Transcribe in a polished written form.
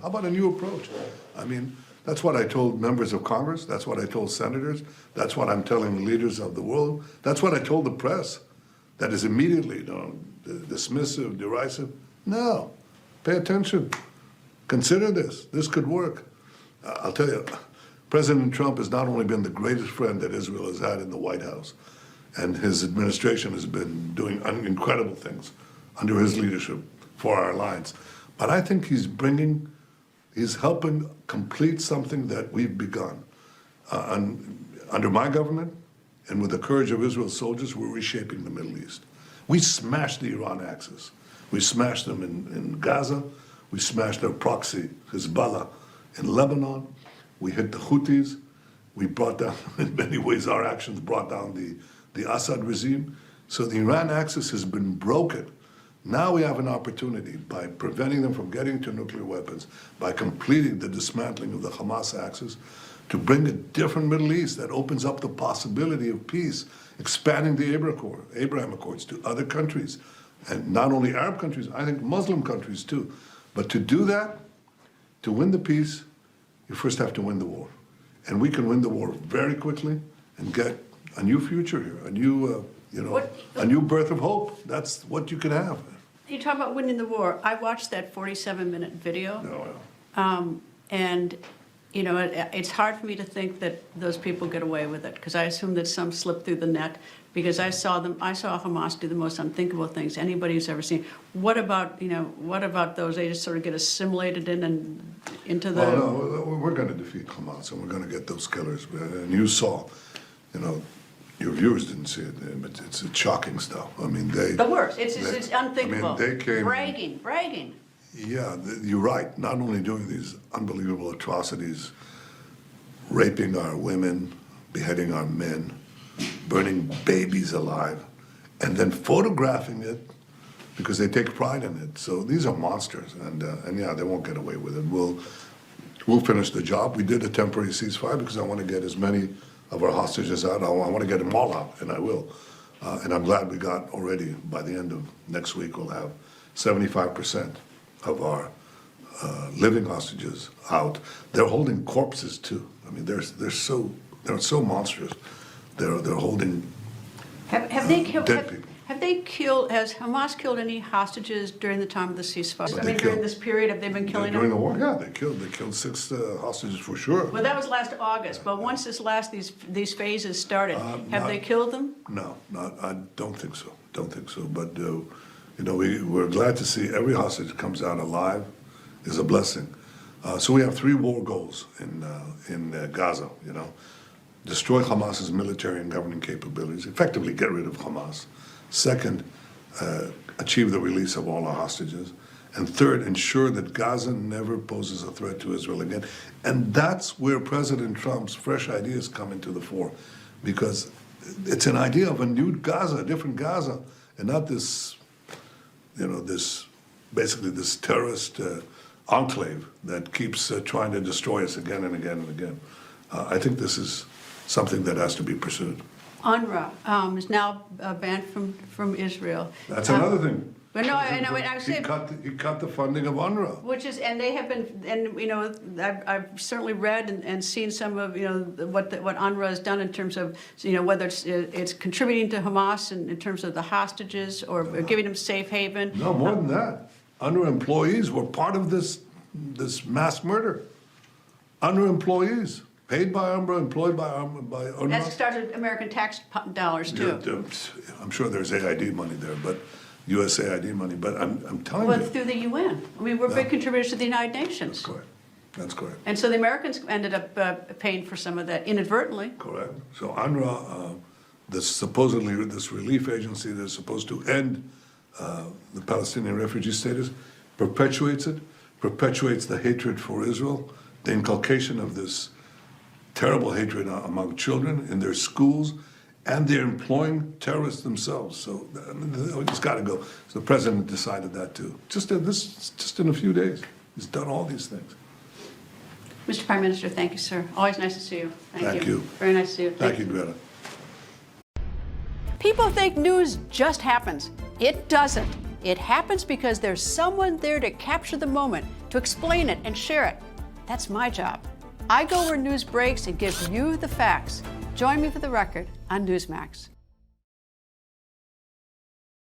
How about a new approach? I mean, that's what I told members of Congress. That's what I told senators. That's what I'm telling leaders of the world. That's what I told the press. That is immediately, dismissive, derisive. No, pay attention. Consider this. This could work. I'll tell you, President Trump has not only been the greatest friend that Israel has had in the White House, and his administration has been doing incredible things under his leadership for our alliance, but I think he's helping complete something that we've begun. Under my government, and with the courage of Israel's soldiers, we're reshaping the Middle East. We smashed the Iran axis. We smashed them in Gaza. We smashed their proxy, Hezbollah, in Lebanon. We hit the Houthis. We brought down, in many ways, our actions brought down the Assad regime. So the Iran axis has been broken. Now we have an opportunity, by preventing them from getting to nuclear weapons, by completing the dismantling of the Hamas axis, to bring a different Middle East that opens up the possibility of peace, expanding the Abraham Accords to other countries, and not only Arab countries, I think Muslim countries too. But to do that, to win the peace, you first have to win the war. And we can win the war very quickly and get a new future here, a new, a new birth of hope. That's what you can have. You talk about winning the war. I watched that 47-minute video. And it's hard for me to think that those people get away with it, because I assume that some slip through the net, because I saw Hamas do the most unthinkable things anybody who's ever seen. What about those? They just sort of get assimilated into the... Well, no, we're going to defeat Hamas, and we're going to get those killers. And you saw, your viewers didn't see it, but it's shocking stuff. I mean, the worst. It's unthinkable. I mean, they came... Bragging. Yeah, you're right. Not only doing these unbelievable atrocities, raping our women, beheading our men, burning babies alive, and then photographing it because they take pride in it. So these are monsters, and yeah, they won't get away with it. We'll finish the job. We did a temporary ceasefire because I want to get as many of our hostages out. I want to get them all out, and I will. And I'm glad we got already, by the end of next week, we'll have 75% of our living hostages out. They're holding corpses too. I mean, they're so monstrous. They're holding Have they killed dead people. Has Hamas killed any hostages during the time of the ceasefire? I mean, during this period, have they been killing them? During the war, yeah, they killed 6 hostages for sure. Well, that was last August, but once these phases started, have they killed them? No, I don't think so. But we're glad to see every hostage that comes out alive is a blessing. So we have 3 war goals in Gaza. Destroy Hamas's military and governing capabilities, effectively get rid of Hamas. Second, achieve the release of all our hostages. And third, ensure that Gaza never poses a threat to Israel again. And that's where President Trump's fresh ideas come into the fore, because it's an idea of a new Gaza, a different Gaza, and not this, basically this terrorist enclave that keeps trying to destroy us again and again and again. I think this is something that has to be pursued. UNRWA is now banned from Israel. That's another thing. But no, I know. I was saying he cut the funding of UNRWA. And they have been, and I've certainly read and seen some of what UNRWA has done in terms of whether it's contributing to Hamas in terms of the hostages or giving them safe haven. No, more than that. UNRWA employees were part of this mass murder. UNRWA employees. Paid by UNRWA, employed by UNRWA. That's started American tax dollars too. I'm sure there's AID money there, but U.S. AID money. But I'm telling you. Well, through the UN. I mean, we're big contributors to the United Nations. That's correct. And so the Americans ended up paying for some of that inadvertently. Correct. So UNRWA, supposedly this relief agency that's supposed to end the Palestinian refugee status, perpetuates the hatred for Israel, the inculcation of this terrible hatred among children in their schools, and they're employing terrorists themselves. So it's got to go. So the president decided that too. Just in a few days, he's done all these things. Mr. Prime Minister, thank you, sir. Always nice to see you. Thank you. Very nice to see you. Thank you, Greta. People think news just happens. It doesn't. It happens because there's someone there to capture the moment, to explain it and share it. That's my job. I go where news breaks and give you the facts. Join me for The Record on Newsmax.